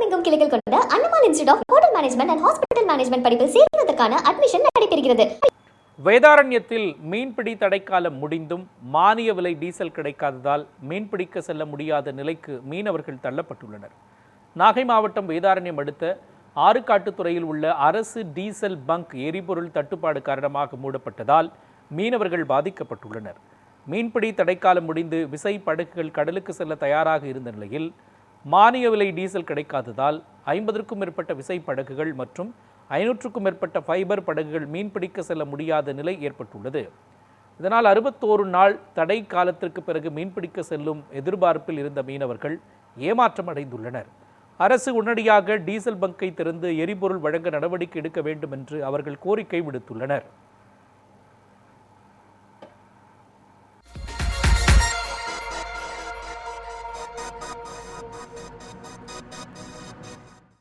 தமிழகமெங்கும் கிளைகள் கொண்ட Annamal institute of hotel management and hospital management படிப்பில் சேர்வதற்கான அட்மிஷன் நடைபெறுகிறது. வேதாரண்யத்தில் மீன்பிடி தடைக்காலம் முடிந்தும் மானிய விலை டீசல் கிடைக்காததால் மீன்பிடிக்க செல்ல முடியாத நிலைக்கு மீனவர்கள் தள்ளப்பட்டுள்ளனர். நாகை மாவட்டம் வேதாரண்யம் அடுத்த ஆறுகாட்டுத்துறையில் உள்ள அரசு டீசல் பங்க் எரிபொருள் தட்டுப்பாடு காரணமாக மூடப்பட்டதால் மீனவர்கள் பாதிக்கப்பட்டுள்ளனர். மீன்பிடி தடைக்காலம் முடிந்து விசை படகுகள் கடலுக்கு செல்ல தயாராக இருந்த நிலையில் மானிய விலை டீசல் கிடைக்காததால் 50க்கும் மேற்பட்ட விசை படகுகள் மற்றும் 500க்கும் மேற்பட்ட ஃபைபர் படகுகள் மீன்பிடிக்க செல்ல முடியாத நிலை ஏற்பட்டுள்ளது. இதனால் 61 நாள் தடை காலத்திற்கு பிறகு மீன்பிடிக்க செல்லும் எதிர்பார்ப்பில் இருந்த மீனவர்கள் ஏமாற்றம் அடைந்துள்ளனர். அரசு உடனடியாக டீசல் பங்கை திறந்து எரிபொருள் வழங்க நடவடிக்கை எடுக்க வேண்டும் என்று அவர்கள் கோரிக்கை விடுத்துள்ளனர்.